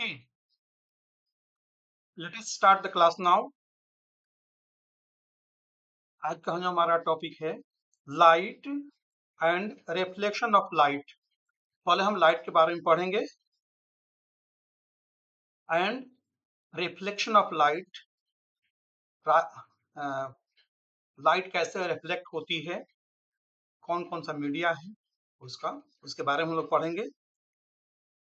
Okay, let us start the class now. आज का जो हमारा टॉपिक है light and reflection of light. पहले हम लाइट के बारे में पढ़ेंगे and reflection of light. Light कैसे रिफ्लेक्ट होती है, कौन कौन सा मीडिया है उसके बारे में हम लोग पढ़ेंगे।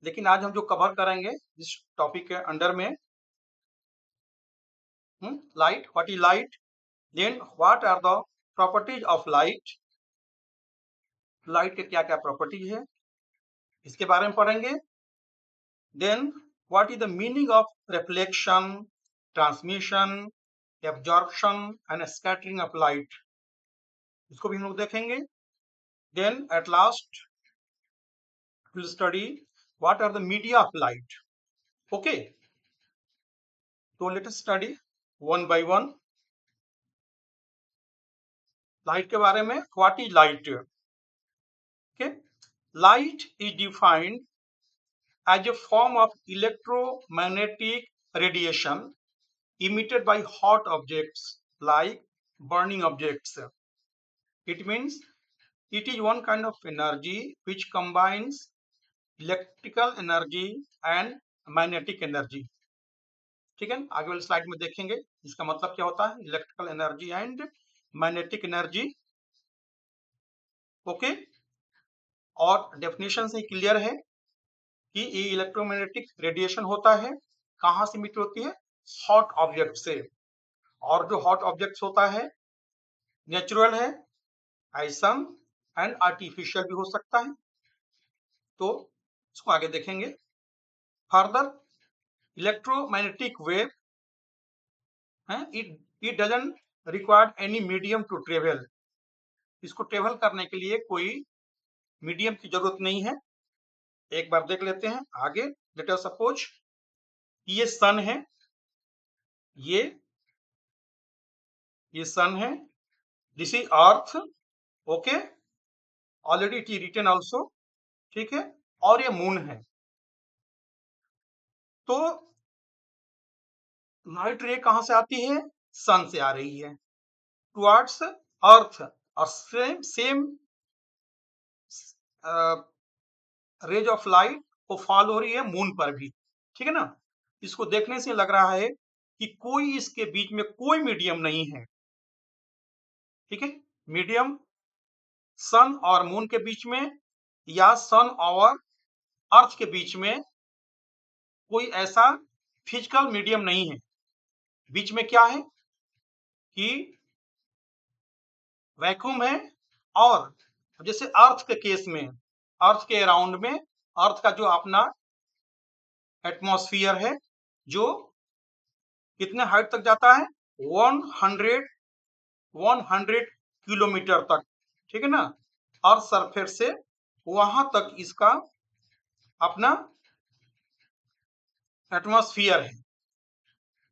लेकिन आज हम जो कवर करेंगे इस टॉपिक के अंडर में light, what is light, then what are the properties of light, light के क्या क्या प्रॉपर्टीज है इसके बारे में पढ़ेंगे। Then what is the meaning of reflection, transmission, absorption and scattering of light, इसको भी हम लोग देखेंगे। Then at last will study what are the media of light. Okay, तो let us study one by one. Light के बारे में, what is light? Okay, light is defined as a form of electromagnetic radiation emitted by hot objects like burning objects. It means it is one kind of energy which combines electrical energy and magnetic energy. ठीक है, आगे वाले slide में देखेंगे इसका मतलब क्या होता है, electrical energy and magnetic energy. Okay, और डेफिनेशन से क्लियर है कि ये इलेक्ट्रोमैग्नेटिक रेडिएशन होता है, कहाँ से इमिट होती है, हॉट ऑब्जेक्ट से। और जो हॉट ऑब्जेक्ट्स होता है नेचुरल है, आइसन एंड आर्टिफिशियल भी हो सकता है। तो इसको आगे देखेंगे फर्दर। इलेक्ट्रोमैग्नेटिक वेव है, it doesn't require any medium to travel. इसको ट्रेवल करने के लिए कोई मीडियम की जरूरत नहीं है। एक बार देख लेते हैं आगे। लेट अस सपोज ये सन है, ये सन है, this is earth. Okay, already it is written also, ठीक है, और ये मून है। तो लाइट रे कहां से आती है, सन से आ रही है टुवर्ड्स अर्थ, और सेम रेज ऑफ लाइट वो फॉल हो रही है मून पर भी। ठीक है ना, इसको देखने से लग रहा है कि कोई इसके बीच में कोई मीडियम नहीं है। ठीक है, मीडियम सन और मून के बीच में या सन और अर्थ के बीच में कोई ऐसा फिजिकल मीडियम नहीं है। बीच में क्या है कि वैक्यूम है, और जैसे अर्थ के केस में, अर्थ के अराउंड में अर्थ का जो अपना एटमॉस्फेयर है जो कितने हाइट तक जाता है, 100 किलोमीटर तक। ठीक है ना, अर्थ सरफेस से वहां तक इसका अपना एटमॉस्फेयर है।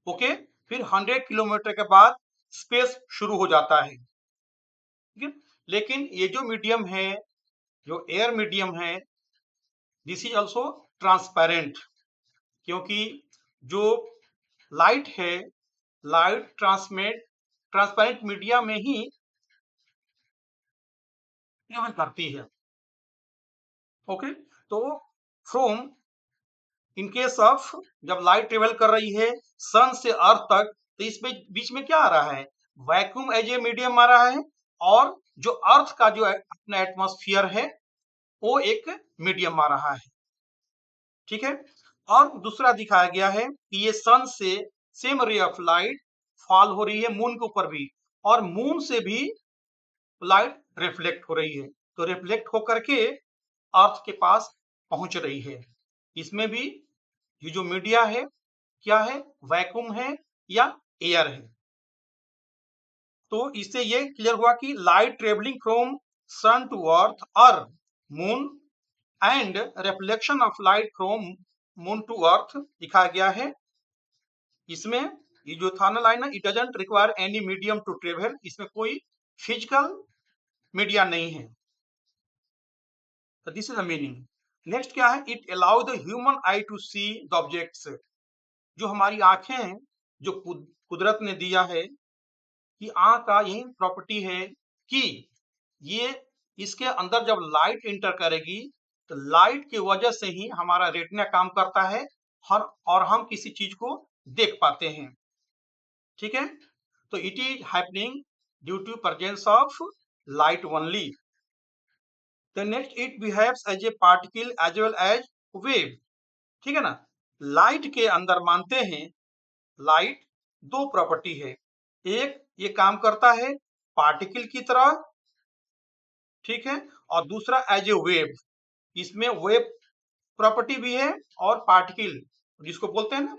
ओके, फिर 100 किलोमीटर के बाद स्पेस शुरू हो जाता है। ठीक है, लेकिन ये जो मीडियम है, जो एयर मीडियम है, दिस इज ऑल्सो ट्रांसपेरेंट, क्योंकि जो लाइट है, लाइट ट्रांसपेरेंट मीडिया में ही ट्रेवल करती है। ओके, तो फ्रॉम इन केस ऑफ जब लाइट ट्रेवल कर रही है सन से अर्थ तक, तो इसमें बीच में क्या आ रहा है, वैक्यूम एज ए मीडियम आ रहा है, और जो अर्थ का जो अपना एटमॉस्फेयर है वो एक मीडियम आ रहा है। ठीक है, और दूसरा दिखाया गया है कि ये सन से सेम रे ऑफ लाइट फॉल हो रही है मून के ऊपर भी, और मून से भी लाइट रिफ्लेक्ट हो रही है, तो रिफ्लेक्ट होकर के अर्थ के पास पहुंच रही है। इसमें भी ये जो मीडिया है क्या है, वैक्यूम है या एयर है। तो इससे ये क्लियर हुआ कि light travelling from sun to earth और moon and reflection of light from moon to earth दिखाया गया है। इसमें ये जो था ना line, it doesn't require any medium to travel, इसमें कोई फिजिकल मीडिया नहीं है। This is the meaning. Next क्या है, it allow the human eye to see the objects. जो हमारी आंखें हैं, जो कुदरत ने दिया है, कि आंख का यही प्रॉपर्टी है कि ये इसके अंदर जब लाइट इंटर करेगी तो लाइट की वजह से ही हमारा रेटिना काम करता है और हम किसी चीज को देख पाते हैं। ठीक है, तो it is happening due to presence of light only. The next, it behaves as a particle as well as wave. ठीक है ना, लाइट के अंदर मानते हैं, लाइट दो प्रॉपर्टी है, एक ये काम करता है पार्टिकल की तरह, ठीक है, और दूसरा एज ए वेव। इसमें वेव प्रॉपर्टी भी है और पार्टिकल जिसको बोलते हैं ना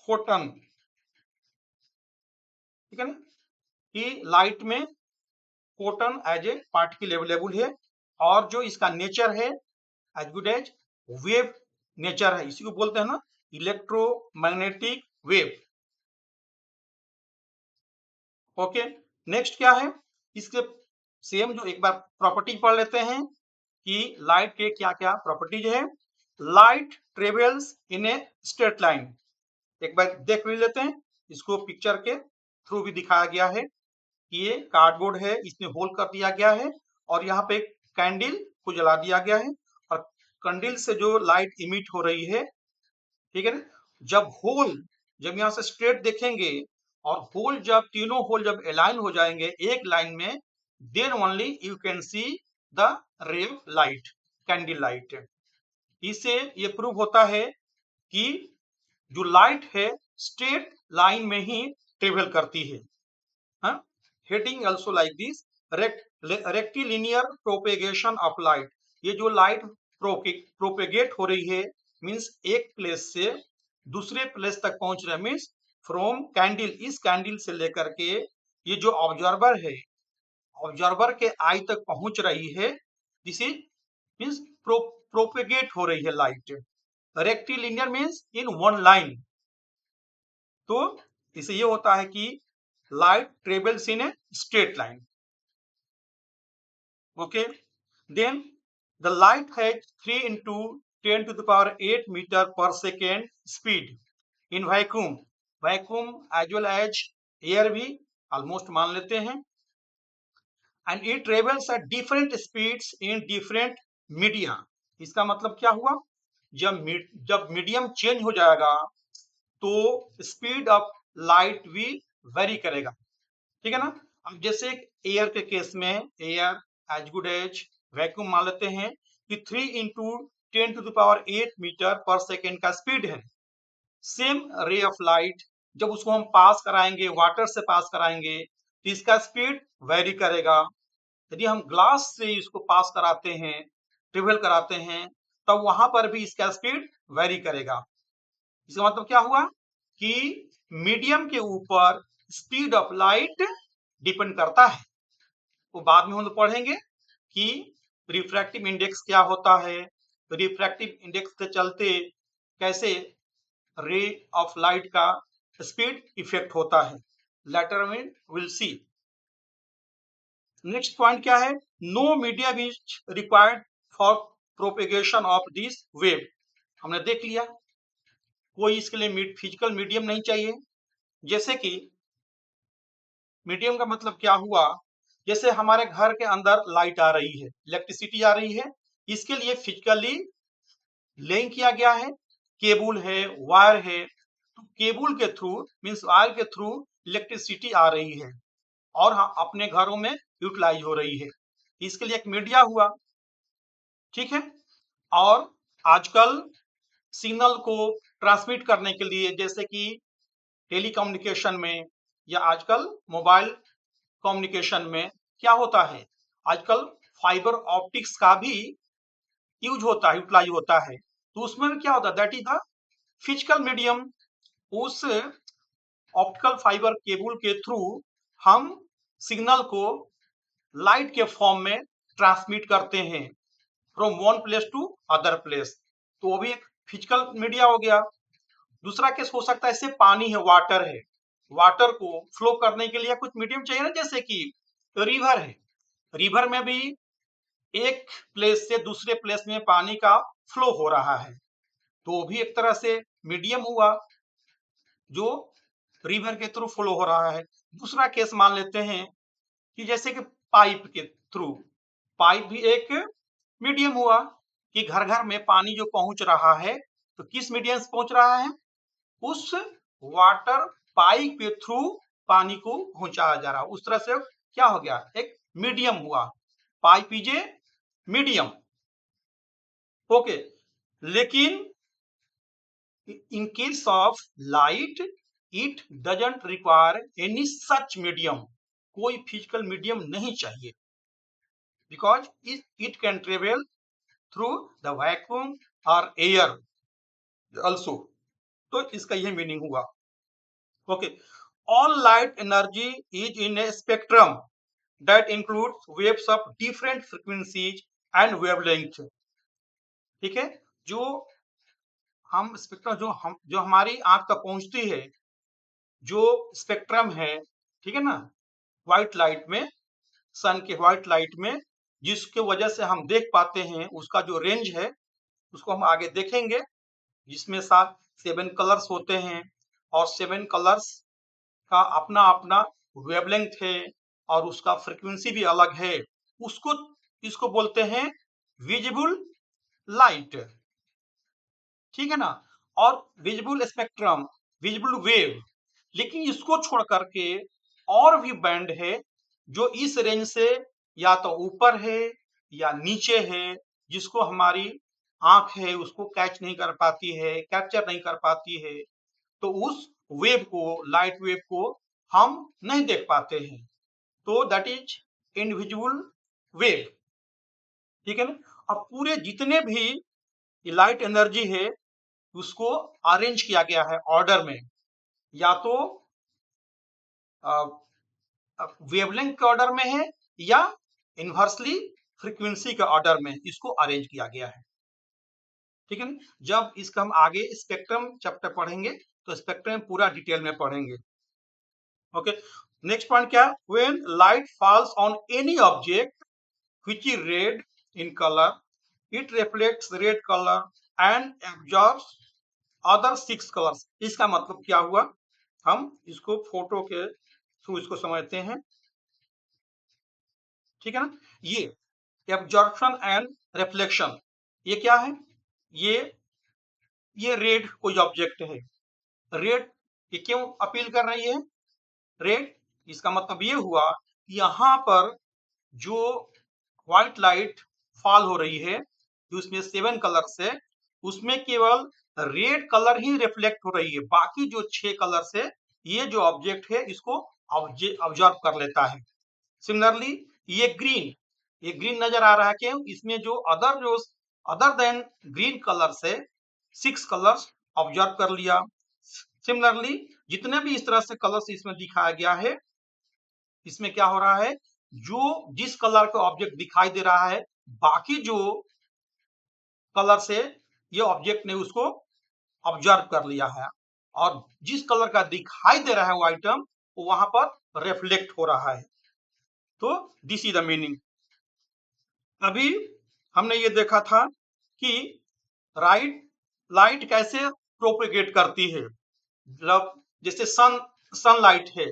फोटन, ठीक है ना, कि लाइट में photon as a particle available है, और जो इसका नेचर है as good as wave nature है, इसी को बोलते हैं ना इलेक्ट्रोमैग्नेटिक वेव। ओके, नेक्स्ट क्या है, इसके सेम जो एक बार प्रॉपर्टी पढ़ लेते हैं कि लाइट के क्या क्या प्रॉपर्टीज है। Light travels in a straight line, एक बार देख लेते हैं, इसको पिक्चर के थ्रू भी दिखाया गया है कि ये कार्डबोर्ड है, इसमें होल कर दिया गया है और यहाँ पे कैंडल को जला दिया गया है, और कैंडल से जो लाइट इमिट हो रही है, ठीक है ना, जब यहाँ से स्ट्रेट देखेंगे और होल जब तीनों होल जब अलाइन हो जाएंगे एक लाइन में, then only you can see the ray of light, candle light. इससे ये प्रूव होता है कि जो लाइट है स्ट्रेट लाइन में ही ट्रेवल करती है। Heading also like this, rectilinear propagation of light. ये जो लाइट प्रोपेगेट हो रही है मीन्स एक प्लेस से दूसरे प्लेस तक पहुंच रहा है, मीन्स फ्रॉम कैंडल, इस कैंडल से लेकर के ये जो ऑब्जर्वर है, ऑब्जर्वर के आई तक पहुंच रही है, दिस इज मीन्स प्रोपेगेट हो रही है light. Rectilinear means in one line, तो इसे ये होता है कि light travels in a straight line. Okay, then the light has 3 into 10 to the power 8 meter per second speed in vacuum, vacuum as well as air भी almost मान लेते हैं, and it travels at different speeds in different media. इसका मतलब क्या हुआ, जब medium change हो जाएगा तो स्पीड ऑफ लाइट भी वेरी करेगा, ठीक है ना। अब जैसे एयर के केस में air as good as vacuum मान लेते हैं कि 3 into 10 to the power 8 metre पर सेकेंड का स्पीड है। सेम रे ऑफ लाइट जब उसको हम पास कराएंगे, वाटर से पास कराएंगे, तो इसका स्पीड वेरी करेगा। यदि हम ग्लास से इसको पास कराते हैं, ट्रेवल कराते हैं, तब वहां पर भी इसका स्पीड वेरी करेगा। इसका मतलब क्या हुआ कि मीडियम के ऊपर स्पीड ऑफ लाइट डिपेंड करता है। वो बाद में हम लोग पढ़ेंगे कि रिफ्रैक्टिव इंडेक्स क्या होता है, रिफ्रैक्टिव इंडेक्स के चलते कैसे रे ऑफ लाइट का स्पीड इफेक्ट होता है, लेटर में विल सी। नेक्स्ट पॉइंट क्या है, no medium is required for propagation of this wave. हमने देख लिया कोई इसके लिए फिजिकल मीडियम नहीं चाहिए। जैसे कि मीडियम का मतलब क्या हुआ, जैसे हमारे घर के अंदर लाइट आ रही है, इलेक्ट्रिसिटी आ रही है, इसके लिए फिजिकली लिंक किया गया है, केबल है, वायर है, तो केबल के थ्रू मीन्स वायर के थ्रू इलेक्ट्रिसिटी आ रही है और हाँ अपने घरों में यूटिलाइज हो रही है, इसके लिए एक मीडिया हुआ, ठीक है। और आजकल सिग्नल को ट्रांसमिट करने के लिए जैसे कि टेलीकम्युनिकेशन में या आजकल मोबाइल कम्युनिकेशन में क्या होता है, आजकल फाइबर ऑप्टिक्स का भी यूज होता है, यूटिलाइज होता है, तो उसमें भी क्या होता है, that is the physical medium. उस ऑप्टिकल फाइबर केबल के थ्रू हम सिग्नल को लाइट के फॉर्म में ट्रांसमिट करते हैं from one place to other place, तो वो भी एक फिजिकल मीडिया हो गया। दूसरा केस हो सकता है, जैसे पानी है, वाटर है, वाटर को फ्लो करने के लिए कुछ मीडियम चाहिए ना, जैसे कि रिवर है, रिवर में भी एक प्लेस से दूसरे प्लेस में पानी का फ्लो हो रहा है, तो भी एक तरह से मीडियम हुआ जो रिवर के थ्रू फ्लो हो रहा है। दूसरा केस मान लेते हैं कि जैसे कि पाइप के थ्रू, पाइप भी एक मीडियम हुआ कि घर घर में पानी जो पहुंच रहा है तो किस मीडियम से पहुंच रहा है, उस वाटर पाइप के थ्रू पानी को पहुंचाया जा रहा है। उस तरह से क्या हो गया, एक मीडियम हुआ, pipe is a medium. Okay, लेकिन in case of light it doesn't require any such medium, कोई फिजिकल मीडियम नहीं चाहिए, because it can travel through the vacuum or air also। तो इसका यह मीनिंग हुआ। Okay, all light energy is in a spectrum that includes waves of different frequencies and wavelength। ठीक है, जो हम स्पेक्ट्रम जो हमारी आंख तक पहुंचती है, जो स्पेक्ट्रम है, ठीक है ना, व्हाइट लाइट में, सन के व्हाइट लाइट में, जिसके वजह से हम देख पाते हैं, उसका जो रेंज है उसको हम आगे देखेंगे, जिसमें 7 कलर्स होते हैं और 7 कलर्स का अपना अपना वेवलेंथ है और उसका फ्रीक्वेंसी भी अलग है। उसको इसको बोलते हैं विजिबल लाइट, ठीक है ना, और विजिबल स्पेक्ट्रम, विजिबल वेव। लेकिन इसको छोड़ करके और भी बैंड है जो इस रेंज से या तो ऊपर है या नीचे है, जिसको हमारी आंख है उसको कैच नहीं कर पाती है, कैप्चर नहीं कर पाती है, तो उस वेव को, लाइट वेव को हम नहीं देख पाते हैं, तो दैट इज इनविजिबल वेव। ठीक है ना। अब पूरे जितने भी लाइट एनर्जी है उसको अरेंज किया गया है ऑर्डर में, या तो वेवलेंथ के ऑर्डर में है या इनवर्सली फ्रीक्वेंसी के ऑर्डर में इसको अरेंज किया गया है। ठीक है ना। जब इसका हम आगे स्पेक्ट्रम चैप्टर पढ़ेंगे तो स्पेक्ट्रम पूरा डिटेल में पढ़ेंगे। ओके, नेक्स्ट पॉइंट क्या है, when light falls on any object which is red in colour it reflects red colour and absorbs other 6 colours. इसका मतलब क्या हुआ, हम इसको फोटो के थ्रू इसको समझते हैं। ठीक है ना, ये एब्जॉर्प्शन एंड रिफ्लेक्शन, ये क्या है, ये रेड कोई ऑब्जेक्ट है, रेड ये क्यों अपील कर रही है रेड, इसका मतलब ये हुआ कि यहाँ पर जो व्हाइट लाइट फॉल हो रही है उसमें 7 कलर से, उसमें केवल रेड कलर ही रिफ्लेक्ट हो रही है, बाकी जो 6 कलर से ये जो ऑब्जेक्ट है इसको ऑब्जर्व कर लेता है। सिमिलरली ये ग्रीन नजर आ रहा है, क्यों, इसमें जो अदर देन ग्रीन कलर से 6 कलर्स ऑब्जर्व कर लिया। सिमिलरली जितने भी इस तरह से कलर्स इसमें दिखाया गया है, इसमें क्या हो रहा है, जो जिस कलर का ऑब्जेक्ट दिखाई दे रहा है बाकी जो कलर से ये ऑब्जेक्ट ने उसको ऑब्जर्व कर लिया है, और जिस कलर का दिखाई दे रहा है वो आइटम वो वहां पर रिफ्लेक्ट हो रहा है। तो दिस इज द मीनिंग। अभी हमने ये देखा था कि लाइट कैसे प्रोपेगेट करती है, मतलब जैसे सनलाइट है,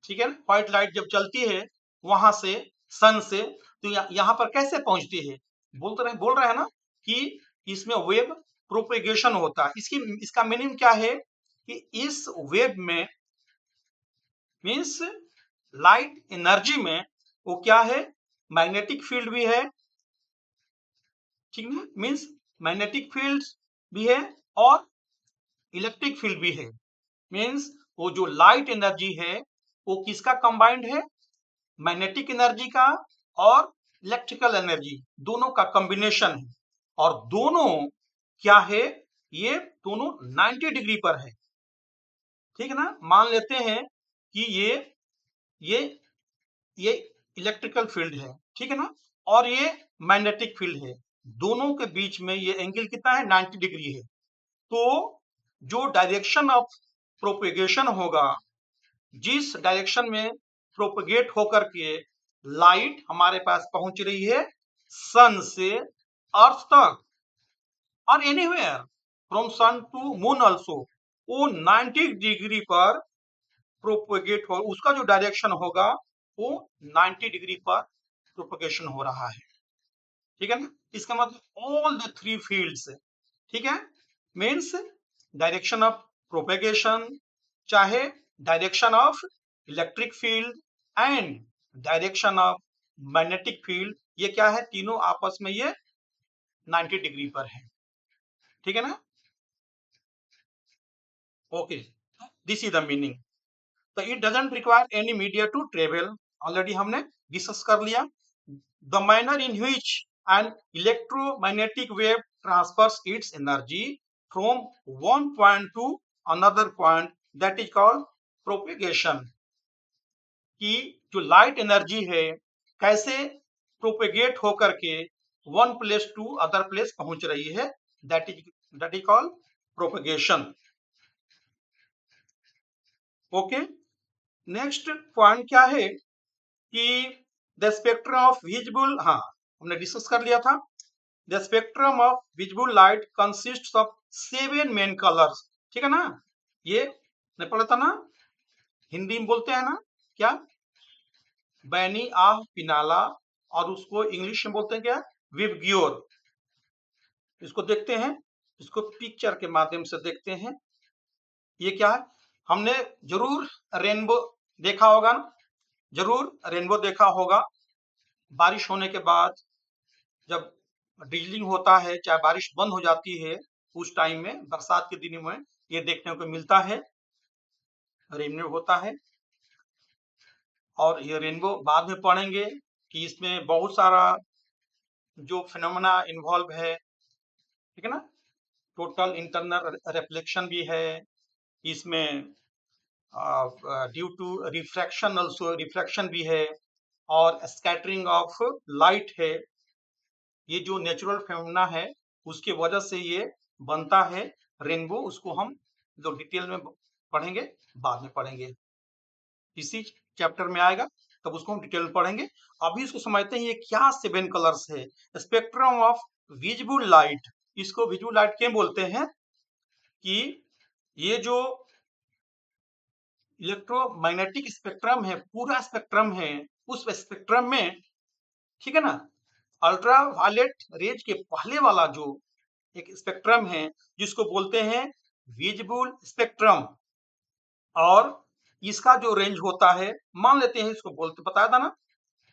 ठीक है, व्हाइट लाइट जब चलती है वहां से, सन से, तो यहाँ पर कैसे पहुंचती है, बोल रहे हैं ना कि इसमें वेव प्रोपेगेशन होता है। इसका मीनिंग क्या है कि इस वेव में मीन्स लाइट एनर्जी में वो क्या है, मैग्नेटिक फील्ड भी है, ठीक है, मीन्स मैग्नेटिक फील्ड भी है और इलेक्ट्रिक फील्ड भी है। मीन्स वो जो लाइट एनर्जी है वो किसका कंबाइंड है, मैग्नेटिक एनर्जी का और इलेक्ट्रिकल एनर्जी दोनों का कॉम्बिनेशन है, और दोनों क्या है, ये दोनों 90 डिग्री पर है। ठीक है ना, मान लेते हैं कि ये इलेक्ट्रिकल फील्ड है, ठीक है ना, और ये मैग्नेटिक फील्ड है, दोनों के बीच में ये एंगल कितना है, 90 डिग्री है। तो जो डायरेक्शन ऑफ प्रोपेगेशन होगा, जिस डायरेक्शन में प्रोपेगेट होकर के लाइट हमारे पास पहुंच रही है सन से अर्थ तक, और anywhere from sun to moon also, वो 90 डिग्री पर प्रोपोगेट हो, उसका जो डायरेक्शन होगा वो 90 डिग्री पर प्रोपोगेशन हो रहा है, ठीक है ना। इसका मतलब ऑल द थ्री फील्ड्स, ठीक है, मीन्स डायरेक्शन ऑफ प्रोपेगेशन, चाहे direction of electric field and direction of magnetic field, ये क्या है, तीनों आपस में ये 90 डिग्री पर है, ठीक है ना। Okay, this is the meaning. तो it doesn't require any media to travel, already हमने डिस्कस कर लिया। The manner in which an electromagnetic wave transfers its energy from one point to another point, that is called propagation. कि जो light energy है कैसे propagate होकर के one place to other place पहुंच रही है, that is called propagation. Okay, next point क्या है कि द स्पेक्ट्रम ऑफ विजिबल, हाँ हमने डिस्कस कर लिया था। The spectrum of visible light consists of 7 main colours, ठीक है ना। ये नहीं पढ़ा था ना, हिंदी में बोलते हैं ना क्या, बैनी आह पिनाला, और उसको इंग्लिश में बोलते हैं क्या, विबग्योर। इसको देखते हैं, इसको पिक्चर के माध्यम से देखते हैं। ये क्या है, हमने जरूर रेनबो देखा होगा ना, जरूर रेनबो देखा होगा। बारिश होने के बाद जब ड्रिजलिंग होता है, चाहे बारिश बंद हो जाती है, उस टाइम में बरसात के दिनों में ये देखने को मिलता है, रेनबो होता है। और ये रेनबो बाद में पढ़ेंगे कि इसमें बहुत सारा जो फिनोमेना इन्वॉल्व है, ठीक है ना। टोटल इंटरनल रिफ्लेक्शन भी है इसमें, due to refraction, also refraction भी है, और स्कैटरिंग ऑफ लाइट है। ये जो नेचुरल फिनोमेना है उसके वजह से ये बनता है रेनबो, उसको हम जो डिटेल में पढ़ेंगे, बाद में पढ़ेंगे, इसी चैप्टर में आएगा, तब उसको हम डिटेल में पढ़ेंगे। अभी इसको समझते हैं ये क्या 7 कलर्स है। स्पेक्ट्रम ऑफ विजिबल लाइट, इसको विजिबल लाइट क्यों बोलते हैं कि ये जो इलेक्ट्रोमैग्नेटिक स्पेक्ट्रम है, पूरा स्पेक्ट्रम है, उस स्पेक्ट्रम में, ठीक है ना, अल्ट्रा वायलेट रेज के पहले वाला जो एक स्पेक्ट्रम है जिसको बोलते हैं विजिबल स्पेक्ट्रम, और इसका जो रेंज होता है, मान लेते हैं इसको बोलते, बताया था ना,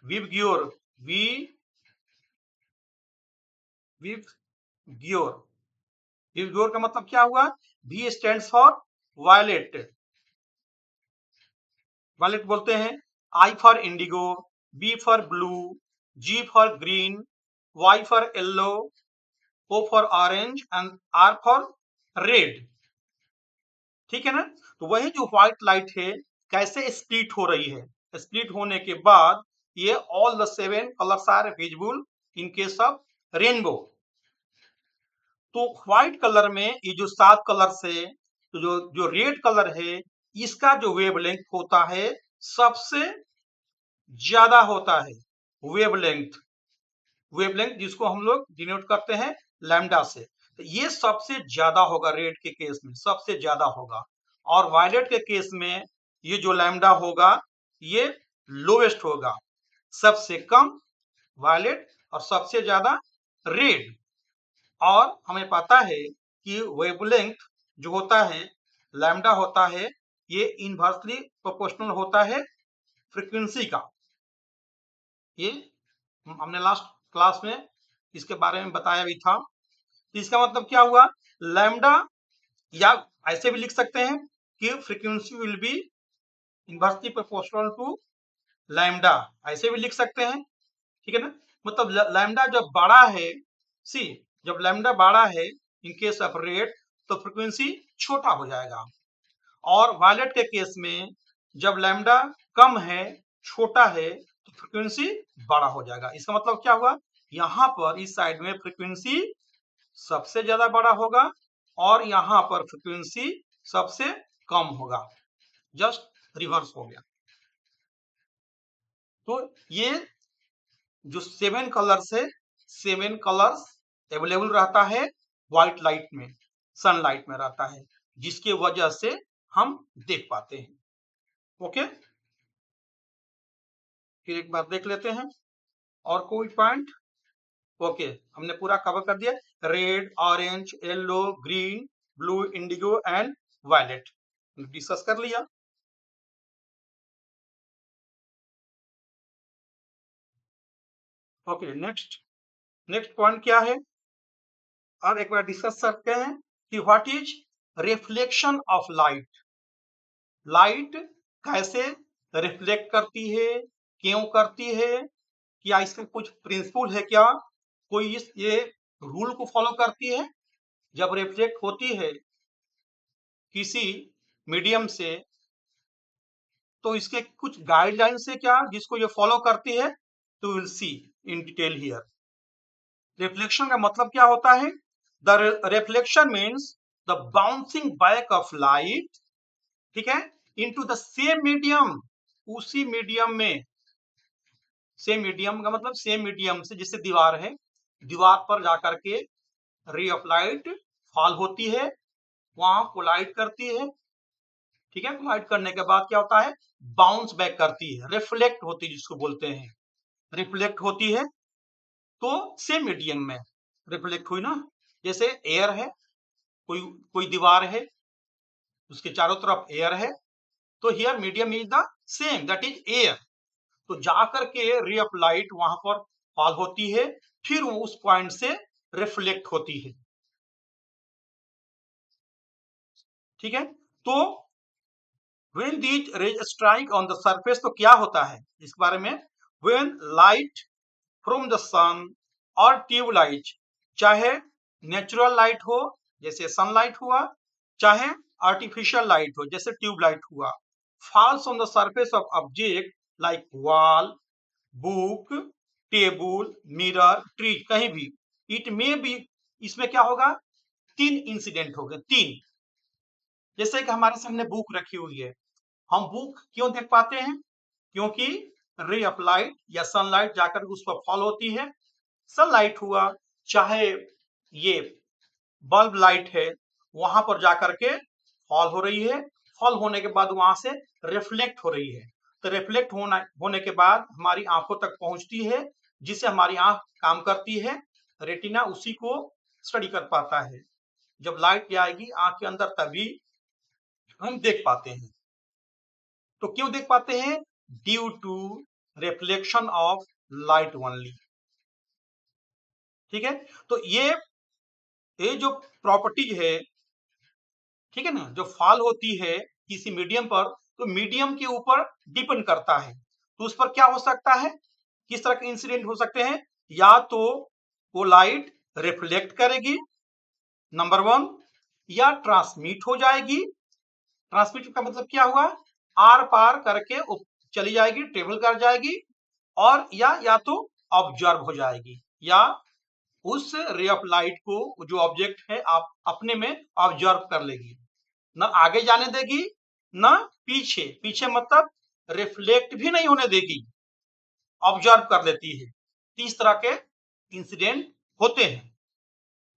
विबग्योर, विबग्योर, विबग्योर का मतलब क्या हुआ, V stands for violet, violet बोलते हैं। I for indigo, B for blue, G for green, Y for yellow, O for orange and R for red, ठीक है ना। तो वही जो व्हाइट लाइट है कैसे स्प्लिट हो रही है, स्प्लिट होने के बाद ये all the 7 colours are visible in case of rainbow. तो व्हाइट कलर में ये जो 7 कलर्स है, तो जो जो रेड कलर है, इसका जो वेवलेंथ होता है सबसे ज्यादा होता है, वेवलेंथ, वेवलेंथ जिसको हम लोग डिनोट करते हैं लैम्डा से, तो ये सबसे ज्यादा होगा रेड के केस में, सबसे ज्यादा होगा। और वायलेट के केस में ये जो लैम्डा होगा ये लोवेस्ट होगा, सबसे कम वायलेट और सबसे ज्यादा रेड। और हमें पता है कि वेवलेंथ जो होता है, लैम्डा होता है, ये इनवर्सली प्रोपोर्शनल होता है फ्रीक्वेंसी का। ये हमने लास्ट क्लास में इसके बारे में बताया भी था। तो इसका मतलब क्या हुआ, लैम्डा, या ऐसे भी लिख सकते हैं कि frequency will be inversely proportional to lambda, ऐसे भी लिख सकते हैं, ठीक है ना। मतलब लैम्डा जब बड़ा है, सी, जब लैम्डा बड़ा है इन केस ऑफ रेड, तो फ्रीक्वेंसी छोटा हो जाएगा। और वायलेट के केस में जब लैम्डा कम है, छोटा है, तो फ्रीक्वेंसी बड़ा हो जाएगा। इसका मतलब क्या हुआ, यहाँ पर इस साइड में फ्रीक्वेंसी सबसे ज्यादा बड़ा होगा और यहाँ पर फ्रीक्वेंसी सबसे कम होगा, जस्ट रिवर्स हो गया। तो ये जो 7 कलर्स है, 7 कलर्स अवेलेबल रहता है व्हाइट लाइट में, सनलाइट में रहता है, जिसके वजह से हम देख पाते हैं। ओके, फिर एक बार देख लेते हैं और कोई पॉइंट। ओके, हमने पूरा कवर कर दिया, red, orange, yellow, green, blue, indigo and violet discuss कर लिया। ओके, नेक्स्ट पॉइंट क्या है, अब एक बार डिस्कस करते हैं कि what is reflection of light. Light कैसे रिफ्लेक्ट करती है, क्यों करती है, क्या इसका कुछ प्रिंसिपल है, क्या कोई ये रूल को फॉलो करती है। जब रिफ्लेक्ट होती है किसी मीडियम से, तो इसके कुछ गाइडलाइंस है क्या जिसको ये फॉलो करती है, तो will see in detail here. Reflection का मतलब क्या होता है, the reflection means the bouncing back of light, ठीक है, इनटू द सेम मीडियम, उसी मीडियम में, सेम मीडियम का मतलब सेम मीडियम से, जैसे दीवार है, दीवार पर जाकर के रे ऑफ लाइट फॉल होती है, वहां कोलाइड करती है, ठीक है, कोलाइड करने के बाद क्या होता है, बाउंस बैक करती है, रिफ्लेक्ट होती है जिसको बोलते हैं, रिफ्लेक्ट होती है, तो सेम मीडियम में रिफ्लेक्ट हुई ना, जैसे एयर है, कोई कोई दीवार है, उसके चारों तरफ एयर है, तो here medium is the same, that is air, तो जाकर के रे ऑफ लाइट वहां पर फॉल होती है, फिर वो उस पॉइंट से रिफ्लेक्ट होती है, ठीक है। तो when these rays strike on the surface, तो क्या होता है इसके बारे में, when light from the sun और ट्यूब लाइट, चाहे नेचुरल लाइट हो जैसे सनलाइट हुआ, चाहे आर्टिफिशियल लाइट हो जैसे ट्यूब लाइट हुआ, falls on the surface of object like wall, book, table, mirror, tree, कहीं भी, इट में भी, इसमें क्या होगा, तीन इंसिडेंट हो गए, तीन, जैसे कि हमारे सामने बुक रखी हुई है, हम बुक क्यों देख पाते हैं, क्योंकि रे ऑफ लाइट या सनलाइट जाकर उस पर फॉल होती है, सनलाइट हुआ, चाहे ये बल्ब लाइट है, वहां पर जाकर के फॉल हो रही है, फॉल होने के बाद वहां से रिफ्लेक्ट हो रही है, तो रिफ्लेक्ट होने के बाद हमारी आंखों तक पहुंचती है, जिससे हमारी आंख काम करती है, रेटिना उसी को स्टडी कर पाता है, जब लाइट आएगी आंख के अंदर तभी हम देख पाते हैं। तो क्यों देख पाते हैं, due to reflection of light only, ठीक है। तो ये जो प्रॉपर्टीज है, ठीक है ना, जो फॉल होती है किसी मीडियम पर, तो मीडियम के ऊपर डिपेंड करता है, तो उस पर क्या हो सकता है, किस तरह के इंसिडेंट हो सकते हैं, या तो वो लाइट रिफ्लेक्ट करेगी, नंबर वन, या ट्रांसमिट हो जाएगी, ट्रांसमिट का मतलब क्या हुआ, आर पार करके चली जाएगी, ट्रेवल कर जाएगी, और या तो ऑब्जर्व हो जाएगी, या उस रे ऑफ लाइट को जो ऑब्जेक्ट है आप अपने में ऑब्जर्व कर लेगी, न आगे जाने देगी न पीछे, पीछे मतलब रिफ्लेक्ट भी नहीं होने देगी, ऑब्जर्व कर लेती है, इस तरह के इंसिडेंट होते हैं।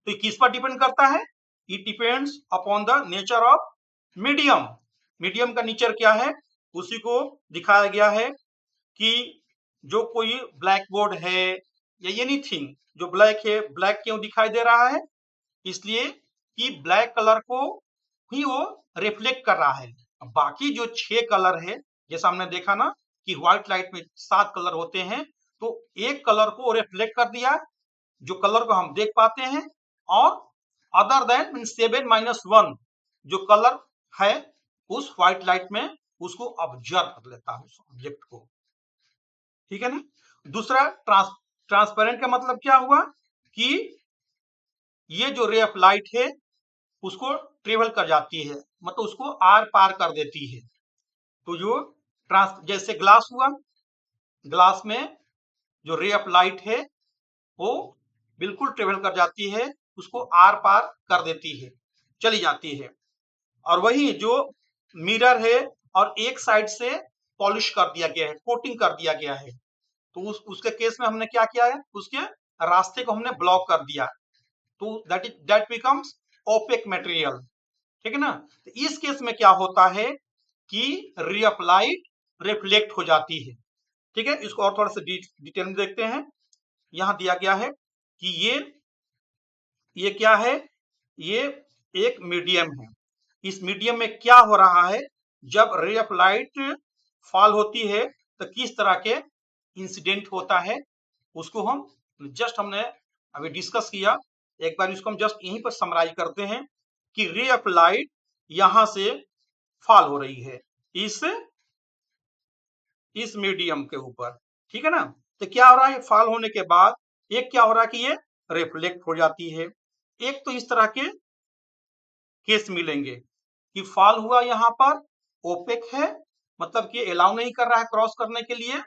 तो किस पर डिपेंड करता है, it depends upon the nature of medium, medium का नेचर क्या है उसी को दिखाया गया है, कि जो कोई ब्लैक बोर्ड है या एनीथिंग जो ब्लैक है, ब्लैक क्यों दिखाई दे रहा है, इसलिए कि ब्लैक कलर को ही वो रिफ्लेक्ट कर रहा है, बाकी जो 6 कलर है, जैसा हमने देखा ना कि व्हाइट लाइट में 7 कलर होते हैं, तो एक कलर को रिफ्लेक्ट कर दिया, जो कलर को हम देख पाते हैं, और अदर देन मीन 7 - 1 जो कलर है उस व्हाइट लाइट में उसको ऑब्जर्व कर लेता है, उस ऑब्जेक्ट को, ठीक है ना। दूसरा ट्रांसपेरेंट का मतलब क्या हुआ, कि ये जो रे ऑफ लाइट है उसको ट्रेवल कर जाती है, मतलब उसको आर पार कर देती है, तो जो जैसे ग्लास हुआ, ग्लास में जो रे ऑफ लाइट है वो बिल्कुल ट्रेवल कर जाती है, उसको आर पार कर देती है, चली जाती है, और वही जो मिरर है और एक साइड से पॉलिश कर दिया गया है, कोटिंग कर दिया गया है, तो उसके केस में हमने क्या किया है, उसके रास्ते को हमने ब्लॉक कर दिया, तो दैट बिकम्स ओपेक मटेरियल, ठीक है ना। तो इस केस में क्या होता है कि रे ऑफ लाइट रिफ्लेक्ट हो जाती है, ठीक है। इसको और थोड़ा सा डिटेल में देखते हैं। यहां दिया गया है कि ये क्या है, ये एक मीडियम है। इस मीडियम में क्या हो रहा है, जब रे ऑफ लाइट फॉल होती है तो किस तरह के इंसिडेंट होता है, उसको हम हमने अभी डिस्कस किया। एक बार इसको हम जस्ट यहीं पर समराइज करते हैं कि रे ऑफ लाइट यहां से फॉल हो रही है इस मीडियम के ऊपर, ठीक है ना। तो क्या हो रहा है, फॉल होने के बाद एक क्या हो रहा है कि ये रिफ्लेक्ट हो जाती है। एक तो इस तरह के केस मिलेंगे कि फॉल हुआ, यहाँ पर ओपेक है, मतलब कि अलाउ नहीं कर रहा है क्रॉस करने के लिए,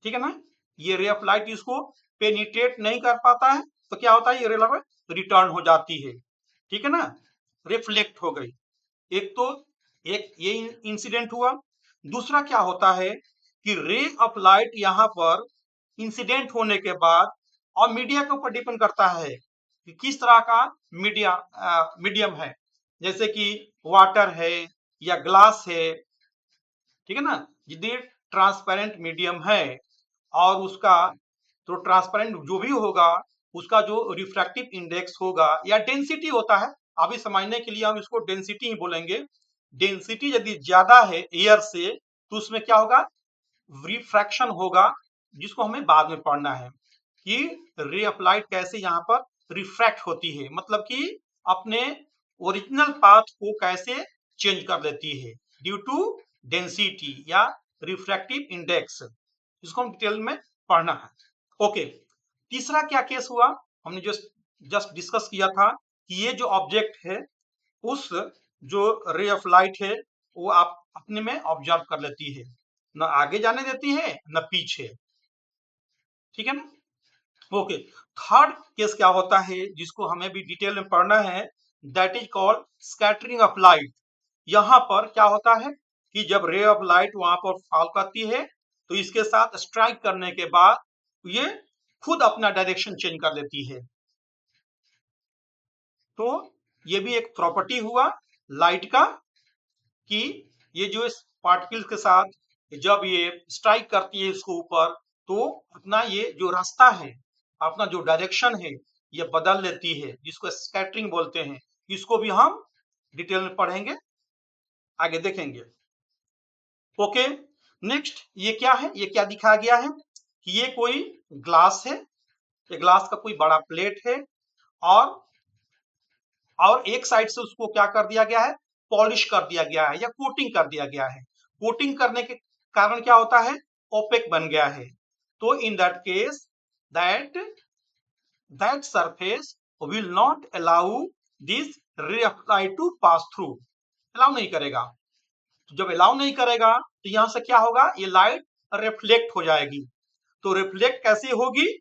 ठीक है ना। ये रे ऑफ लाइट इसको पेनिट्रेट नहीं कर पाता है, तो क्या होता है, ये रे ऑफ रिटर्न हो जाती है, ठीक है ना, रिफ्लेक्ट हो गई। एक तो एक ये इंसिडेंट हुआ। दूसरा क्या होता है कि रे ऑफ लाइट यहाँ पर इंसिडेंट होने के बाद, और मीडिया के ऊपर डिपेंड करता है कि किस तरह का मीडियम है, जैसे कि वाटर है या ग्लास है, ठीक है ना। यदि ट्रांसपेरेंट मीडियम है और उसका तो ट्रांसपेरेंट जो भी होगा, उसका जो रिफ्रैक्टिव इंडेक्स होगा या डेंसिटी होता है, अभी समझने के लिए हम इसको डेंसिटी ही बोलेंगे। डेंसिटी यदि ज्यादा है एयर से, तो उसमें क्या होगा, रिफ्रैक्शन होगा, जिसको हमें बाद में पढ़ना है कि रे ऑफ लाइट कैसे यहाँ पर रिफ्रैक्ट होती है, मतलब कि अपने ओरिजिनल पाथ को कैसे चेंज कर देती है ड्यू टू डेंसिटी या रिफ्रैक्टिव इंडेक्स। इसको हम डिटेल में पढ़ना है। ओके, तीसरा क्या केस हुआ, हमने जस्ट डिस्कस किया था कि ये जो ऑब्जेक्ट है, उस जो रे ऑफ लाइट है वो आप अपने में ऑब्जर्व कर लेती है, न आगे जाने देती है न पीछे, ठीक है ना। ओके, थर्ड केस क्या होता है जिसको हमें भी डिटेल में पढ़ना है, that is called scattering of light. यहाँ पर क्या होता है कि जब रे ऑफ लाइट वहां पर फॉल करती है, तो इसके साथ स्ट्राइक करने के बाद ये खुद अपना डायरेक्शन चेंज कर देती है। तो ये भी एक प्रॉपर्टी हुआ लाइट का कि ये जो इस पार्टिकल के साथ जब ये स्ट्राइक करती है इसको ऊपर, तो अपना ये जो रास्ता है, अपना जो डायरेक्शन है, ये बदल लेती है, जिसको स्कैटरिंग बोलते हैं। इसको भी हम डिटेल में पढ़ेंगे, आगे देखेंगे। ओके, नेक्स्ट ये क्या है, ये क्या दिखाया गया है कि ये कोई ग्लास है, ये ग्लास का कोई बड़ा प्लेट है, और एक साइड से उसको क्या कर दिया गया है, पॉलिश कर दिया गया है या कोटिंग कर दिया गया है। कोटिंग करने के कारण क्या होता है, ओपेक बन गया है। तो in that case that surface will not allow this ray of light to pass through, allow नहीं करेगा। तो जब अलाउ नहीं करेगा तो यहां से क्या होगा, ये लाइट रिफ्लेक्ट हो जाएगी। तो रिफ्लेक्ट कैसे होगी,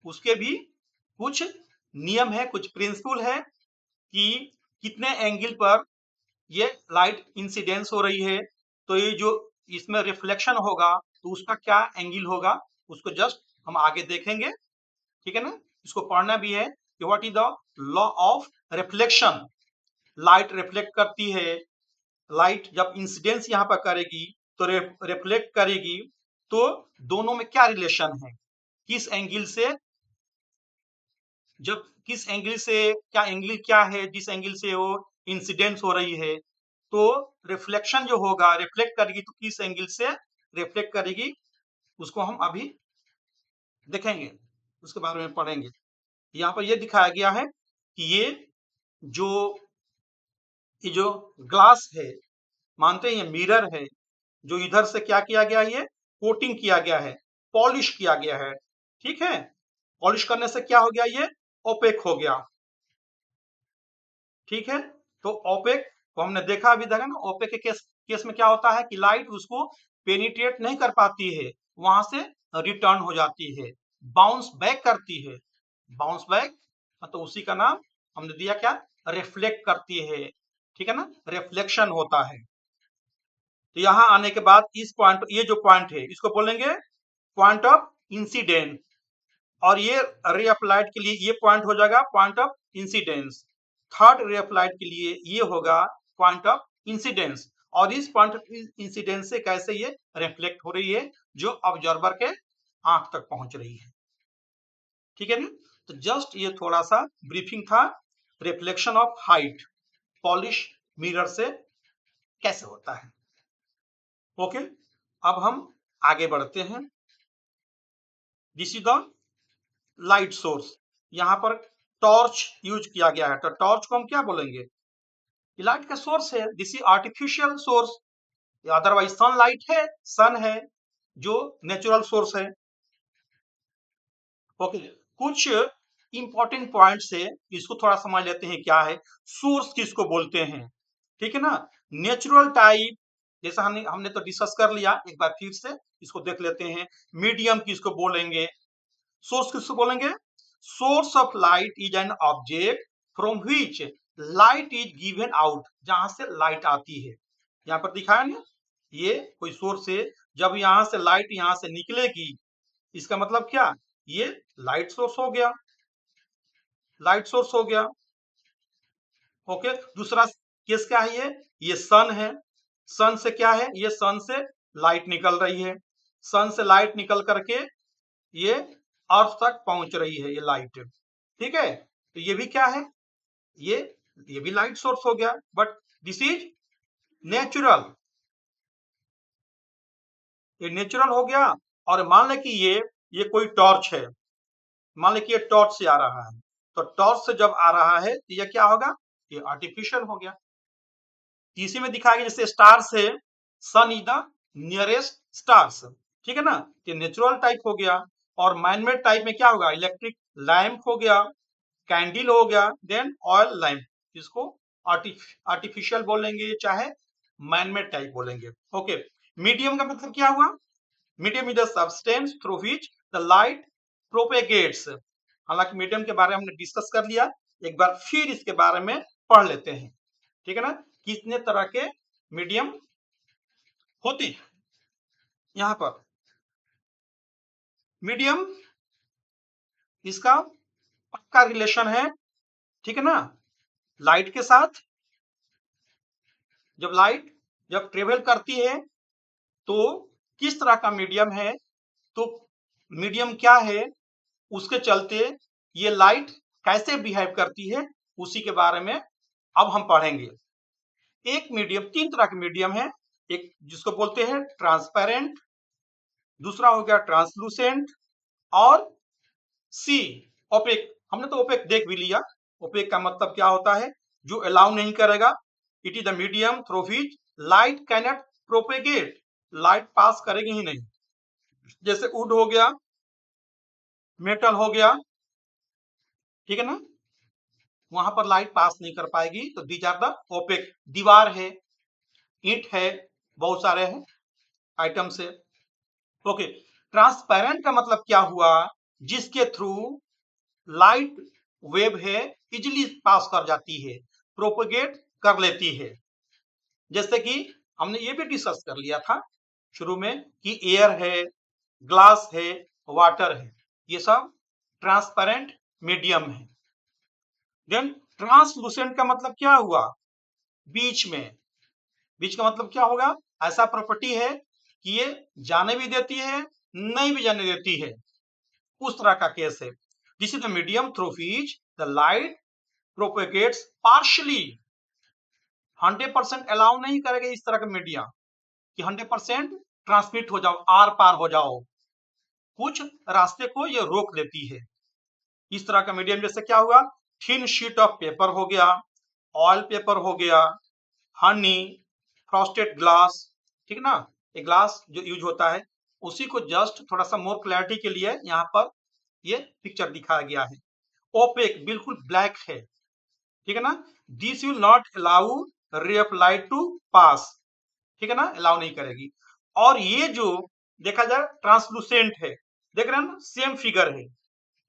उसके भी कुछ नियम है, कुछ प्रिंसिपल है कि कितने एंगल पर ये लाइट इंसिडेंस हो रही है, तो ये जो इसमें रिफ्लेक्शन होगा तो उसका क्या एंगल होगा, उसको जस्ट हम आगे देखेंगे, ठीक है ना। इसको पढ़ना भी है कि what is the law of reflection. Light reflect करती है, लाइट जब इंसिडेंस यहाँ पर करेगी तो रिफ्लेक्ट करेगी, तो दोनों में क्या रिलेशन है, किस एंगल से, जब किस एंगल से, क्या एंगल क्या है जिस एंगल से वो इंसिडेंस हो रही है, तो रिफ्लेक्शन जो होगा, रिफ्लेक्ट करेगी तो किस एंगल से रिफ्लेक्ट करेगी, उसको हम अभी देखेंगे, उसके बारे में पढ़ेंगे। यहाँ पर ये दिखाया गया है कि जो ये जो ग्लास है, मानते हैं ये मिरर है, जो इधर से क्या किया गया है, ये कोटिंग किया गया है, पॉलिश किया गया है, ठीक है। पॉलिश करने से क्या हो गया, ये ओपेक हो गया, ठीक है। तो ओपेक को हमने देखा, अभी देखा ना, ओपेक के केस में क्या होता है कि लाइट उसको पेनिट्रेट नहीं कर पाती है, वहां से रिटर्न हो जाती है, बाउंस बैक करती है। बाउंस बैक मतलब उसी का नाम हमने दिया क्या, रिफ्लेक्ट करती है, ठीक है ना, रिफ्लेक्शन होता है। तो यहाँ आने के बाद इस पॉइंट, ये जो पॉइंट है इसको बोलेंगे पॉइंट ऑफ इंसिडेंट, और ये रे ऑफ लाइट के लिए ये पॉइंट हो जाएगा पॉइंट ऑफ इंसिडेंस। थर्ड रे ऑफ लाइट के लिए ये होगा पॉइंट ऑफ इंसिडेंस, और इस पॉइंट ऑफ इंसिडेंस से कैसे ये रिफ्लेक्ट हो रही है जो ऑब्जर्वर के आंख तक पहुंच रही है। ठीक है ना? तो जस्ट ये थोड़ा सा ब्रीफिंग था reflection of height polish mirror से कैसे होता है। ओके, अब हम आगे बढ़ते हैं। This is the light source. यहाँ पर टॉर्च यूज किया गया है, तो टॉर्च को हम क्या बोलेंगे? लाइट का सोर्स है, this is artificial source, otherwise sunlight है, सन है जो नेचुरल सोर्स है। ओके, कुछ इंपॉर्टेंट पॉइंट्स है, इसको थोड़ा समझ लेते हैं क्या है, सोर्स किसको बोलते हैं। ठीक है ना? नेचुरल टाइप जैसा हमने तो डिस्कस कर लिया, एक बार फिर से इसको देख लेते हैं। मीडियम किसको बोलेंगे? सोर्स किसको बोलेंगे? Source of light is an object from which light is given out, जहां से लाइट आती है। यहाँ पर दिखाया ना, ये कोई सोर्स है, जब यहां से लाइट यहां से निकलेगी, इसका मतलब क्या? ये लाइट सोर्स हो गया, लाइट सोर्स हो गया। ओके, दूसरा केस क्या है? ये सन है, सन से क्या है? ये सन से लाइट निकल रही है, सन से लाइट निकल करके ये अर्थ तक पहुंच रही है, ये लाइट। ठीक है, तो ये भी क्या है? ये ये भी लाइट सोर्स हो गया, बट दिस इज नेचुरल, ये नेचुरल हो गया। और मान लें कि ये कोई टॉर्च है, मान लें कि ये टॉर्च से आ रहा है, तो टॉर्च से जब आ रहा है तो ये क्या होगा? ये आर्टिफिशियल हो गया। इसी में दिखाया गया जैसे स्टार से सन इज द नियरेस्ट स्टार्स। ठीक है ना? ये नेचुरल टाइप हो गया। और मैनमेड टाइप में क्या होगा? इलेक्ट्रिक लैंप हो गया, कैंडल हो गया, देन ऑयल लैंप, इसको आर्टिफिशियल बोलेंगे चाहे मैनमेड टाइप बोलेंगे। ओके, मीडियम का मतलब क्या हुआ? Medium is the substance through which the light propagates. हालांकि मीडियम के बारे में हमने डिस्कस कर लिया, एक बार फिर इसके बारे में पढ़ लेते हैं। ठीक है ना? कितने तरह के मीडियम होते हैं। यहाँ पर मीडियम, इसका पक्का रिलेशन है, ठीक है ना, लाइट के साथ। जब लाइट जब ट्रेवल करती है तो किस तरह का मीडियम है, तो मीडियम क्या है, उसके चलते ये लाइट कैसे बिहेव करती है, उसी के बारे में अब हम पढ़ेंगे। एक मीडियम, तीन तरह के मीडियम है, एक जिसको बोलते हैं ट्रांसपेरेंट, दूसरा हो गया ट्रांसलूसेंट, और सी ओपेक। हमने तो ओपेक देख भी लिया। ओपेक का मतलब क्या होता है? जो अलाउ नहीं करेगा। It is the medium through which light cannot propagate, light pass करेगी ही नहीं। जैसे वुड हो गया, मेटल हो गया, ठीक है ना, वहां पर लाइट पास नहीं कर पाएगी, तो दीज आर द ओपेक। दीवार है, ईंट है, बहुत सारे हैं आइटम से। ओके, ट्रांसपेरेंट का मतलब क्या हुआ? जिसके थ्रू लाइट वेव है इजिली पास कर जाती है, प्रोपोगेट कर लेती है। जैसे कि हमने ये भी डिस्कस कर लिया था शुरू में कि एयर है, ग्लास है, वाटर है, ये सब ट्रांसपेरेंट मीडियम है। देन ट्रांसलूसेंट का मतलब क्या हुआ? बीच में, बीच का मतलब क्या होगा? ऐसा प्रॉपर्टी है कि ये जाने भी देती है, नहीं भी जाने देती है, उस तरह का केस है। This is the medium through which the light propagates partially. 100% allow नहीं करेगा इस तरह का मीडिया कि 100% ट्रांसमिट हो जाओ, आर पार हो जाओ, कुछ रास्ते को ये रोक देती है। इस तरह का मीडियम जैसे क्या हुआ? थिन शीट ऑफ पेपर हो गया, ऑयल पेपर हो गया, हनी, फ्रॉस्टेड ग्लास, ठीक ना, ये ग्लास जो यूज होता है, उसी को जस्ट थोड़ा सा मोर क्लैरिटी के लिए यहाँ पर ये पिक्चर दिखाया गया है। ओपेक, बिल्कुल ब्लैक है, ठीक है ना, this will not allow ray of light to pass, ठीक है ना, अलाउ नहीं करेगी। और ये जो देखा जाए ट्रांसलूसेंट है, देख रहे हैं ना, सेम फिगर है।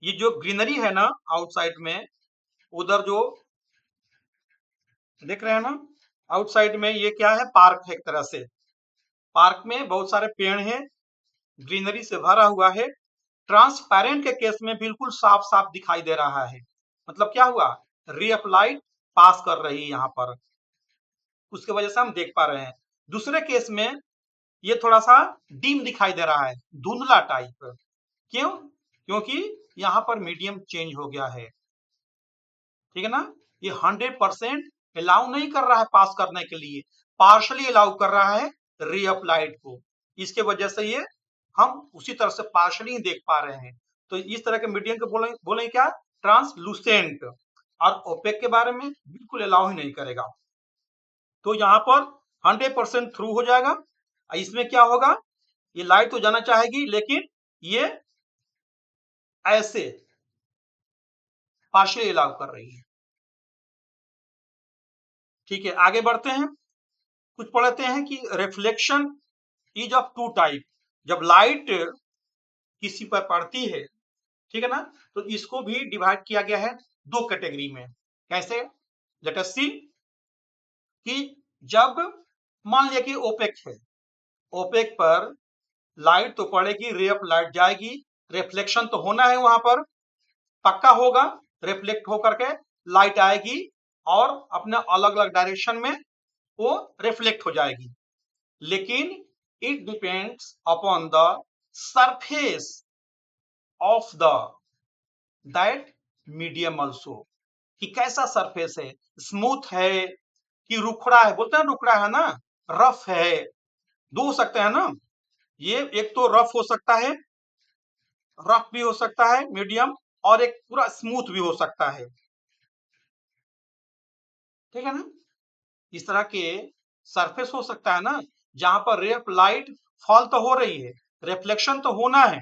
ये जो ग्रीनरी है ना आउटसाइड में, उधर जो देख रहे हैं ना आउटसाइड में, ये क्या है? पार्क है एक तरह से। पार्क में बहुत सारे पेड़ हैं, ग्रीनरी से भरा हुआ है। ट्रांसपेरेंट के केस में बिल्कुल साफ साफ दिखाई दे रहा है, मतलब क्या हुआ, रे ऑफ लाइट पास कर रही है यहाँ पर, उसके वजह से हम देख पा रहे हैं। दूसरे केस में ये थोड़ा सा डिम दिखाई दे रहा है, धुंधला टाइप, क्यों, क्योंकि यहाँ पर मीडियम चेंज हो गया है, ठीक है ना। ये 100% अलाउ नहीं कर रहा है पास करने के लिए, पार्शली अलाउ कर रहा है रे ऑफ लाइट को, इसके वजह से ये हम उसी तरह से पार्शली ही देख पा रहे हैं। तो इस तरह के मीडियम को बोले क्या, ट्रांसलूसेंट। और ओपेक के बारे में बिल्कुल अलाउ ही नहीं करेगा। तो यहाँ पर 100% थ्रू हो जाएगा। इसमें क्या होगा, ये लाइट तो जाना चाहेगी लेकिन ये ऐसे पार्शियली अलाउ कर रही है। ठीक है, आगे बढ़ते हैं, कुछ पढ़ते हैं कि reflection is of two type. जब लाइट किसी पर पड़ती है, ठीक है ना, तो इसको भी डिवाइड किया गया है दो कैटेगरी में। कैसे, लेट अस सी कि जब मान लिया कि ओपेक है, ओपेक पर लाइट तो पड़ेगी, रे ऑफ लाइट जाएगी, रिफ्लेक्शन तो होना है वहां पर, पक्का होगा, रिफ्लेक्ट होकर के लाइट आएगी और अपने अलग अलग डायरेक्शन में वो रिफ्लेक्ट हो जाएगी। लेकिन it depends upon the surface of the that medium also, कि कैसा सरफेस है, स्मूथ है कि रुखड़ा है, बोलते हैं रुखड़ा है ना, रफ है, दो हो सकते हैं ना, ये एक तो रफ हो सकता है, रफ भी हो सकता है मीडियम, और एक पूरा स्मूथ भी हो सकता है, ठीक है ना। इस तरह के सरफेस हो सकता है ना, जहां पर रे ऑफ लाइट फॉल तो हो रही है, रिफ्लेक्शन तो होना है,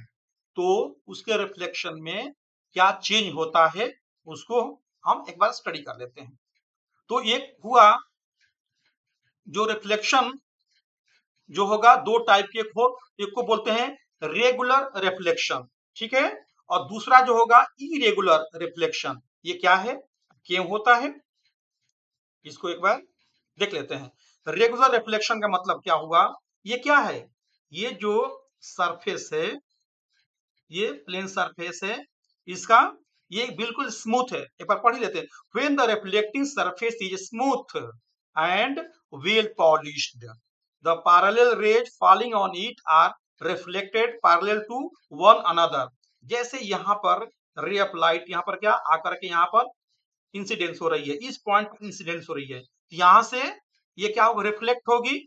तो उसके रिफ्लेक्शन में क्या चेंज होता है उसको हम एक बार स्टडी कर लेते हैं। तो एक हुआ जो रिफ्लेक्शन जो होगा दो टाइप के, एक को बोलते हैं रेगुलर रिफ्लेक्शन, ठीक है, और दूसरा जो होगा इरेगुलर रिफ्लेक्शन। ये क्या है, क्यों होता है, इसको एक बार देख लेते हैं। रेगुलर रिफ्लेक्शन का मतलब क्या हुआ, ये क्या है, ये जो सरफेस है, ये प्लेन सरफेस है, इसका ये बिल्कुल स्मूथ है, एक बार पढ़ ही लेते हैं। When the reflecting surface is smooth and well polished, the parallel rays falling on it are reflected parallel to one another। जैसे यहाँ पर रे ऑफ लाइट यहाँ पर क्या आकर के यहाँ पर इंसिडेंस हो रही है, इस पॉइंट पर इंसिडेंस हो रही है, यहाँ से ये क्या होगा, रिफ्लेक्ट होगी,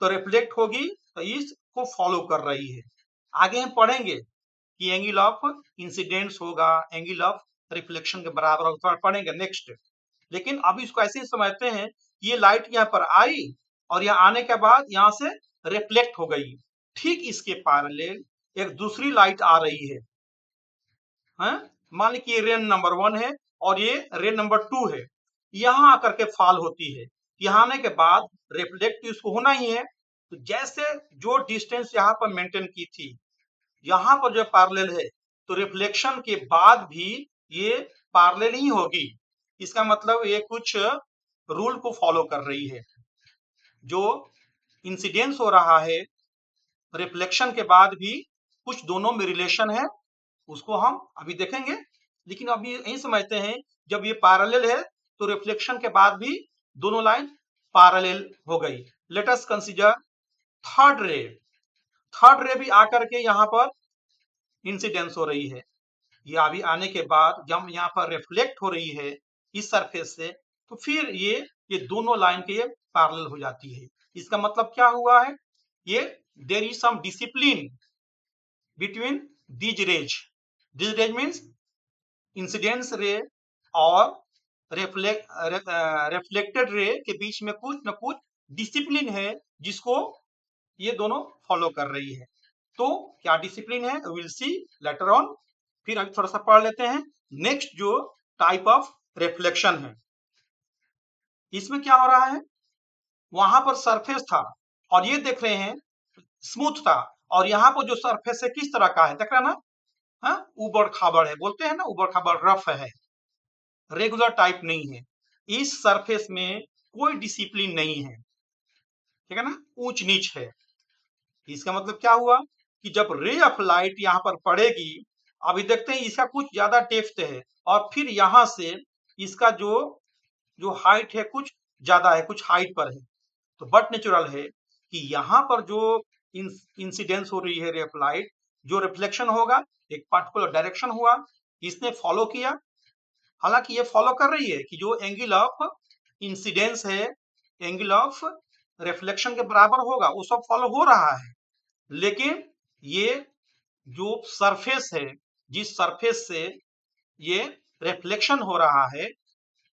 तो रिफ्लेक्ट होगी तो इसको फॉलो कर रही है। आगे हम पढ़ेंगे कि एंगल ऑफ इंसिडेंस होगा, एंगल ऑफ रिफ्लेक्शन के बराबर होगा, पढ़ेंगे नेक्स्ट। लेकिन अभी इसको ऐसे ही समझते हैं, ये लाइट यहाँ पर आई और यहाँ आने के बाद यहाँ से रिफ्लेक्ट हो गई, ठीक इसके पैरेलल एक दूसरी लाइट आ रही है, मान ली कि ये रे नंबर 1 है और ये रे नंबर 2 है, यहाँ आकर के फॉल होती है, यहाँ आने के बाद रिफ्लेक्ट इसको होना ही है, तो जैसे जो डिस्टेंस यहाँ पर मेंटेन की थी, यहाँ पर जो पैरेलल है, तो रिफ्लेक्शन के बाद भी ये पैरेलल ही होगी, इसका मतलब ये कुछ रूल को फॉलो कर रही है। जो इंसिडेंस हो रहा है रिफ्लेक्शन के बाद भी कुछ दोनों में रिलेशन है, उसको हम अभी देखेंगे, लेकिन अभी यही समझते हैं जब ये पैरेलल है तो रिफ्लेक्शन के बाद भी दोनों लाइन पैरेलल हो गई। लेट अस कंसीडर थर्ड रे, थर्ड रे भी आकर के यहाँ पर इंसिडेंस हो रही है, ये अभी आने के बाद जब यहाँ पर रिफ्लेक्ट हो रही है इस सरफेस से, तो फिर ये दोनों लाइन के ये पैरेलल हो जाती है। इसका मतलब क्या हुआ है, ये there is some discipline between these rays, these rays means incidence ray और रिफ्लेक्टेड रे के बीच में कुछ न कुछ डिसिप्लिन है जिसको ये दोनों फॉलो कर रही है। तो क्या डिसिप्लिन है, विल सी लेटर ऑन। फिर अभी थोड़ा सा पढ़ लेते हैं नेक्स्ट जो टाइप ऑफ रिफ्लेक्शन है। इसमें क्या हो रहा है, वहां पर सरफेस था और ये देख रहे हैं स्मूथ था, और यहाँ पर जो सरफेस है किस तरह का है, देख रहे हैं ना, हाँ, उबड़ खाबड़ है, बोलते हैं ना उबड़ खाबड़, रफ है, रेगुलर टाइप नहीं है, इस सरफेस में कोई डिसिप्लिन नहीं है, ठीक है ना, ऊंच नीच है। इसका मतलब क्या हुआ कि जब रे ऑफ लाइट यहाँ पर पड़ेगी अभी देखते हैं इसका कुछ ज्यादा डेप्थ है और फिर यहाँ से इसका जो जो हाइट है कुछ ज्यादा है, कुछ हाइट पर है। तो बट नेचुरल है कि यहाँ पर जो इंसिडेंस हो रही है रेप लाइट, जो रिफ्लेक्शन होगा एक पर्टिकुलर डायरेक्शन हुआ, इसने फॉलो किया। हालांकि ये फॉलो कर रही है कि जो एंगल ऑफ इंसिडेंस है एंगल ऑफ रिफ्लेक्शन के बराबर होगा, वो सब फॉलो हो रहा है। लेकिन ये जो सरफेस है, जिस सरफेस से ये रिफ्लेक्शन हो रहा है,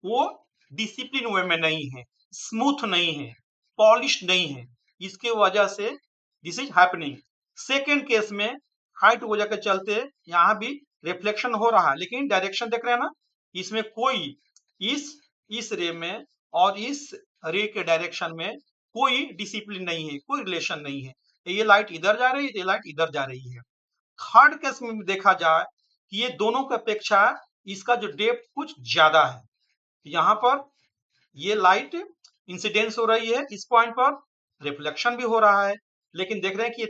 वो डिसिप्लिन वे में नहीं है, स्मूथ नहीं है, पॉलिश नहीं है। इसके वजह से this is happening. Second case में हाइट वजह के चलते यहाँ भी रिफ्लेक्शन हो रहा है, लेकिन डायरेक्शन देख रहे हैं ना, इसमें कोई इस रे में और इस रे के डायरेक्शन में कोई डिसिप्लिन नहीं है, कोई रिलेशन नहीं है। ये लाइट इधर जा रही है, ये लाइट इधर जा रही है। थर्ड केस में देखा जाए कि ये दोनों की अपेक्षा इसका जो डेप्थ कुछ ज्यादा है। यहाँ पर ये लाइट इंसिडेंस हो रही है, इस पॉइंट पर रिफ्लेक्शन भी हो रहा है, लेकिन देख रहे हैं कि ये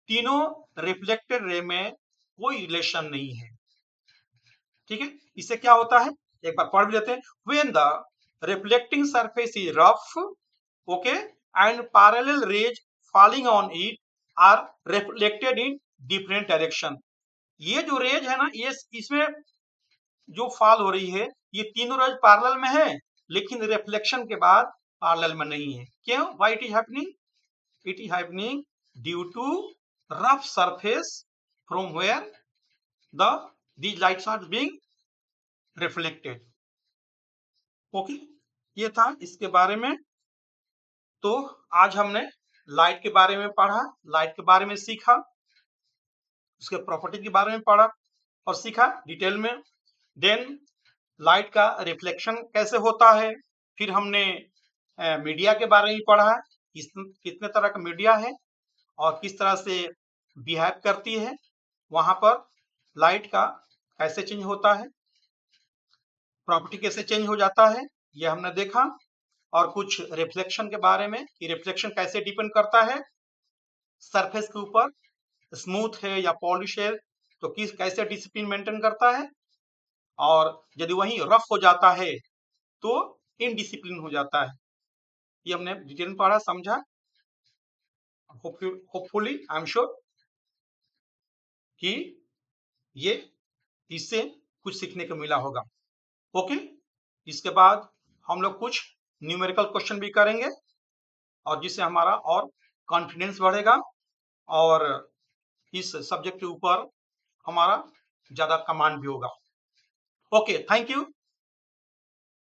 तीनों रिफ्लेक्टेड रे में कोई रिलेशन नहीं है। ठीक है, इससे क्या होता है एक बार पढ़ भी लेते हैं। When the reflecting surface is rough, okay, and parallel rays falling on it are reflected in different direction. ये जो रेज है ना, ये इसमें जो फॉल हो रही है, ये तीनों रेज पैरेलल में है, लेकिन रिफ्लेक्शन के बाद पैरेलल में नहीं है। क्यों? Why it is happening? It is happening due to rough surface from where the these lights are being reflected। Okay, ये था इसके बारे में। तो आज हमने लाइट के बारे में पढ़ा, लाइट के बारे में सीखा, उसके प्रॉपर्टी के बारे में पढ़ा और सीखा डिटेल में। देन लाइट का रिफ्लेक्शन कैसे होता है, फिर हमने मीडिया के बारे में पढ़ा, कितने तरह का मीडिया है और किस तरह से बिहेव करती है, वहां पर लाइट का कैसे चेंज होता है, प्रॉपर्टी कैसे चेंज हो जाता है, ये हमने देखा। और कुछ रिफ्लेक्शन के बारे में कि रिफ्लेक्शन कैसे डिपेंड करता है सरफेस के ऊपर, स्मूथ है या पॉलिश है, तो किस कैसे डिसिप्लिन मेंटेन करता है, और यदि वही रफ हो जाता है तो इनडिसिप्लिन हो जाता है। ये हमने डिटेल में पढ़ा, समझा। होपफुली आई एम श्योर कि ये इससे कुछ सीखने को मिला होगा। ओके, इसके बाद हम लोग कुछ न्यूमेरिकल क्वेश्चन भी करेंगे और जिससे हमारा और कॉन्फिडेंस बढ़ेगा और इस सब्जेक्ट के ऊपर हमारा ज्यादा कमांड भी होगा। Okay, thank you.